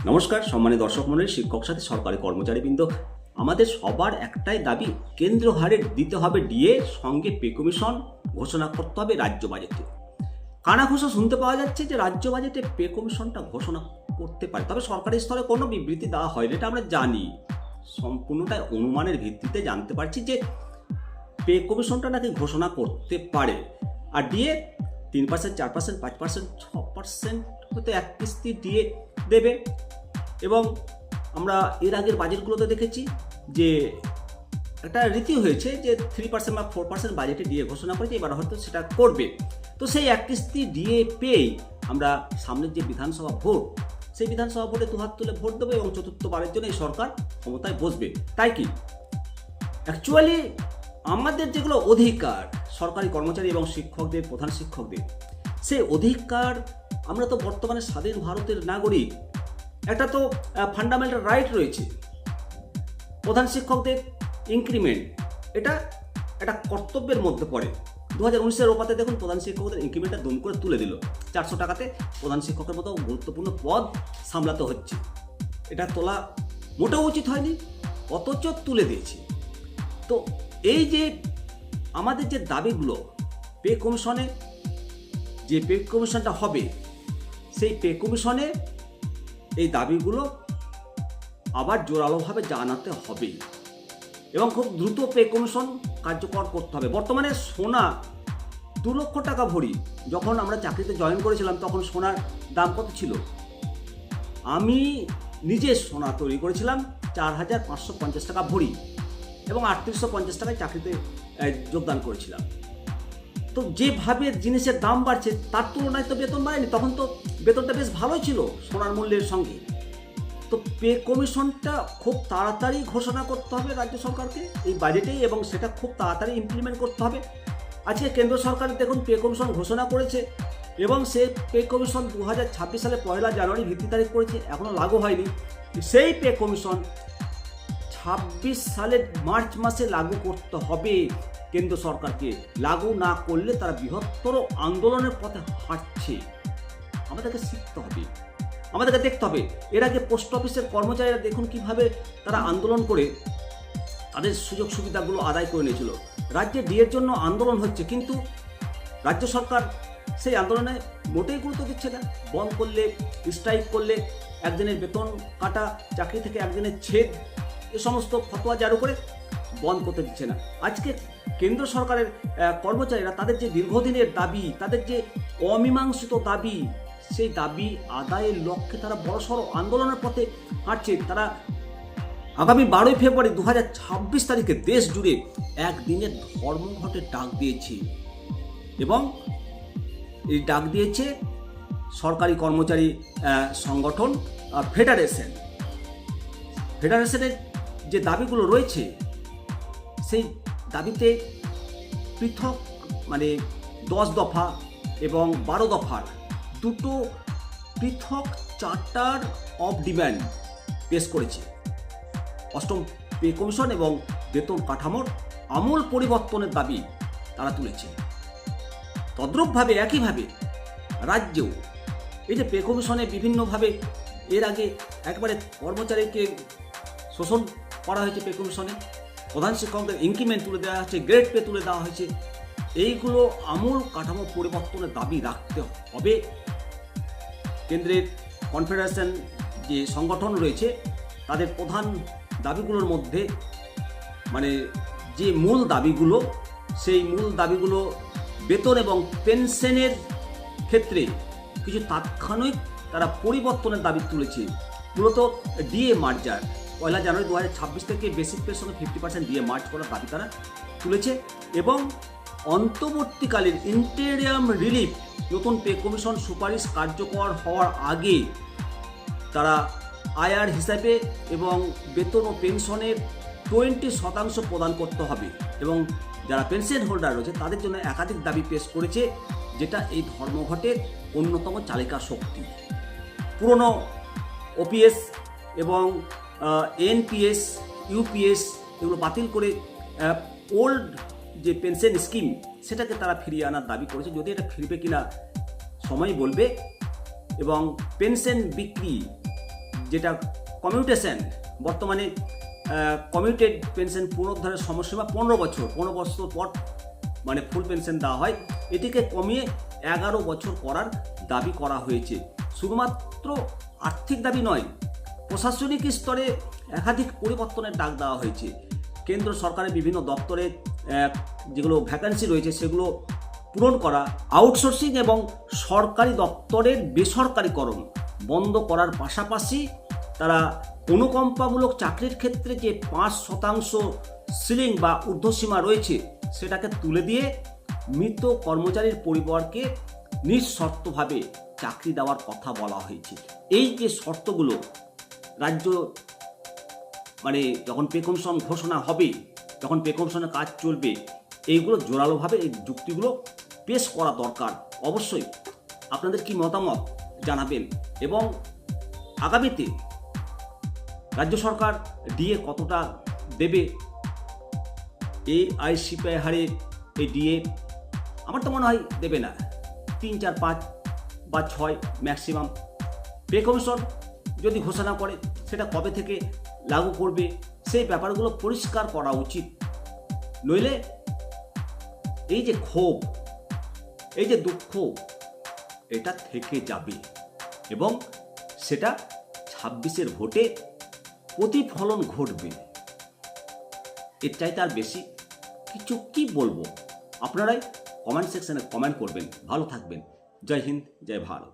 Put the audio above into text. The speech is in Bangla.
নমস্কার সম্মানিত দর্শক মণ্ডলী, শিক্ষক সাথী সরকারি কর্মচারীবৃন্দ, আমাদের সবার একটাই দাবি, কেন্দ্রীয় হারে দিতে হবে ডিএ, সঙ্গে পে কমিশন ঘোষণা করতে হবে রাজ্য বাজেটে। কানাঘুষো শুনতে পাওয়া যাচ্ছে যে রাজ্য বাজেটে পে কমিশনটা ঘোষণা করতে পারে, তবে সরকারি স্তরে কোনো বিবৃতি দেওয়া হয়নি, এটা আমরা জানি। সম্পূর্ণটাই অনুমানের ভিত্তিতে জানতে পারছি যে পে কমিশনটা নাকি ঘোষণা করতে পারে। আর ডিএ 3%, 4%, 5%, 6% হয়তো এক কিস্তি ডিএ দেবে। এবং আমরা এর আগের বাজেটগুলোতে দেখেছি যে একটা রীতি হয়েছে যে 3% বা 4% বাজেটে ডিএ ঘোষণা করেছে, এবার হয়তো সেটা করবে। তো সেই এক কিস্তি ডিএ পেয়েই আমরা সামনের যে বিধানসভা ভোট, সেই বিধানসভা ভোটে দুহাত তুলে ভোট দেবো এবং চতুর্থবারের জন্য এই সরকার ক্ষমতায় বসবে। তাই কি অ্যাকচুয়ালি আমাদের যেগুলো অধিকার সরকারি কর্মচারী এবং শিক্ষকদের, প্রধান শিক্ষকদের, সেই অধিকার, আমরা তো বর্তমানে স্বাধীন ভারতের নাগরিক, একটা তো ফান্ডামেন্টাল রাইট রয়েছে। প্রধান শিক্ষকদের ইনক্রিমেন্ট এটা একটা কর্তব্যের মধ্যে পড়ে। 2019-এর ওপাতে দেখুন, প্রধান শিক্ষকদের ইনক্রিমেন্টটা দুম করে তুলে দিল। 400 টাকাতে প্রধান শিক্ষকের মতো গুরুত্বপূর্ণ পদ সামলাতে হচ্ছে। এটা তোলা মোটেও উচিত হয়নি, অথচ তুলে দিয়েছে। তো এই যে আমাদের যে দাবিগুলো, পে কমিশনে যে পে কমিশনটা হবে, সেই পে কমিশনে এই দাবিগুলো আবার জোরালোভাবে জানাতে হবে এবং খুব দ্রুত পে কমিশন কার্যকর করতে হবে। বর্তমানে সোনা 2 লক্ষ টাকা ভরি। যখন আমরা চাকরিতে জয়েন করেছিলাম তখন সোনার দাম কত ছিল? আমি নিজে সোনা তৈরি করেছিলাম 4,550 টাকা ভরি এবং 3850 টাকায় চাকরিতে যোগদান করেছিলাম। তো যেভাবে জিনিসের দাম বাড়ছে তার তুলনায় তো বেতন বাড়েনি। তখন তো বেতনটা বেশ ভালোই ছিল সোনার মূল্যের সঙ্গে। তো পে কমিশনটা খুব তাড়াতাড়ি ঘোষণা করতে হবে রাজ্য সরকারকে এই বাজেটেই, এবং সেটা খুব তাড়াতাড়ি ইমপ্লিমেন্ট করতে হবে। আজকে কেন্দ্র সরকার দেখুন পে কমিশন ঘোষণা করেছে এবং সে পে কমিশন 2026 সালে 1 জানুয়ারি ভিত্তি তারিখ করেছে, এখনও লাগু হয়নি। সেই পে কমিশন 26 সালের মার্চ মাসে লাগু করতে হবে কেন্দ্র সরকারকে। লাগু না করলে তারা বৃহত্তর আন্দোলনের পথে হাঁটছে। আমাদেরকে শিখতে হবে, আমাদেরকে দেখতে হবে। এর আগে পোস্ট অফিসের কর্মচারীরা দেখুন কিভাবে তারা আন্দোলন করে তাদের সুযোগ সুবিধাগুলো আদায় করে নিয়েছিল। রাজ্যে ডিএর জন্য আন্দোলন হচ্ছে, কিন্তু রাজ্য সরকার সেই আন্দোলনে মোটেই গুরুত্ব দিচ্ছে না। বন্ধ করলে, স্ট্রাইক করলে, একদিনের বেতন কাটা, চাকরি থেকে একদিনের ছেদ, এ সমস্ত ফতোয়া জারি করে বন্ধ করতে দিচ্ছে না। আজকে কেন্দ্র সরকারের কর্মচারীরা তাদের যে দীর্ঘদিনের দাবি, তাদের যে অমীমাংসিত দাবি, সেই দাবি আদায়ের লক্ষ্যে তারা বড়সড় আন্দোলনের পথে হাঁটছে। তারা আগামী 12 ফেব্রুয়ারি 2026 তারিখে দেশ জুড়ে একদিনের ধর্মঘটের ডাক দিয়েছে এবং এই ডাক দিয়েছে সরকারি কর্মচারী সংগঠন ফেডারেশনের যে দাবিগুলো রয়েছে, সেই দাবিতে পৃথক 10 দফা এবং 12 দফার দুটো পৃথক চার্টার অফ ডিমান্ড পেশ করেছে। 8ম পে কমিশন এবং বেতন কাঠামোর আমূল পরিবর্তনের দাবি তারা তুলেছে। তদ্রূপভাবে একইভাবে রাজ্যেও এই যে পে কমিশনে বিভিন্নভাবে এর আগে একবারে কর্মচারীকে শোষণ করা হয়েছে, পে কমিশনে প্রধান শিক্ষকদের ইনক্রিমেন্ট তুলে দেওয়া হয়েছে, গ্রেড পে তুলে দেওয়া হয়েছে। এইগুলো আমূল কাঠামো পরিবর্তনের দাবি রাখতে হবে। কেন্দ্রের কনফেডারেশন যে সংগঠন রয়েছে তাদের প্রধান দাবিগুলোর মধ্যে যে মূল দাবিগুলো, সেই মূল দাবিগুলো বেতন এবং পেনশনের ক্ষেত্রে কিছু তাৎক্ষণিক তারা পরিবর্তনের দাবি তুলেছে। মূলত ডিএ মার্জার 1 জানুয়ারি 2026 থেকে বেসিক পের সঙ্গে 50% ডিএ মার্জ করার দাবি তারা তুলেছে এবং অন্তর্বর্তীকালীন ইন্টেরিয়াম রিলিফ নতুন পে কমিশন সুপারিশ কার্যকর হওয়ার আগে তারা আয়ার হিসাবে এবং বেতন ও পেনশনের 20% প্রদান করতে হবে এবং যারা পেনশন হোল্ডার রয়েছে তাদের জন্য একাধিক দাবি পেশ করেছে, যেটা এই ধর্মঘটের অন্যতম চালিকা শক্তি। পুরনো ওপিএস এবং এনপিএস, ইউপিএস এগুলো বাতিল করে ওল্ড যে পেনশন স্কিম সেটাকে তারা ফিরিয়ে আনার দাবি করেছে। যদি এটা ফিরবে কিনা সময় বলবে। এবং পেনশন বিক্রি যেটা কমিউটেশন, বর্তমানে কমিউটেড পেনশন পুনরুদ্ধারের সময়সীমা 15 বছর পর মানে ফুল পেনশন দেওয়া হয়, এটিকে কমিয়ে 11 বছর করার দাবি করা হয়েছে। শুধুমাত্র আর্থিক দাবি নয়, প্রশাসনিক স্তরে একাধিক পরিবর্তনের ডাক দেওয়া হয়েছে। কেন্দ্র সরকারের বিভিন্ন দপ্তরে যেগুলো ভ্যাকান্সি রয়েছে সেগুলো পূরণ করা, আউটসোর্সিং এবং সরকারি দপ্তরের বেসরকারিকরণ বন্ধ করার পাশাপাশি তারা অনুকম্পামূলক চাকরির ক্ষেত্রে যে 5% সিলিং বা ঊর্ধ্বসীমা রয়েছে সেটাকে তুলে দিয়ে মৃত কর্মচারীর পরিবারকে নিঃশর্তভাবে চাকরি দেওয়ার কথা বলা হয়েছে। এই যে শর্তগুলো রাজ্য মানে যখন পে কমিশন ঘোষণা হবে, যখন পে কমিশনের কাজ চলবে, এইগুলো জোরালোভাবে এই যুক্তিগুলো পেশ করা দরকার। অবশ্যই আপনাদের কি মতামত জানাবেন, এবং আগামীতে রাজ্য সরকার ডিএ কতটা দেবে, এআইসিপিআই হারে এই ডিএ আমার তো মনে হয় দেবে না, 3, 4, 5 বা 6 ম্যাক্সিমাম। পে কমিশন যদি ঘোষণা করে সেটা কবে থেকে লাগু করবে সেই ব্যাপারগুলো পরিষ্কার করা উচিত। নইলে এই যে ক্ষোভ, এই যে দুঃখ, এটা থেকে যাবে এবং সেটা 26-এর ভোটে প্রতিফলন ঘটবে। এর চাইতে আর বেশি কিছু কি বলবো, আপনারাই কমেন্ট সেকশনে কমেন্ট করবেন। ভালো থাকবেন। জয় হিন্দ, জয় ভারত।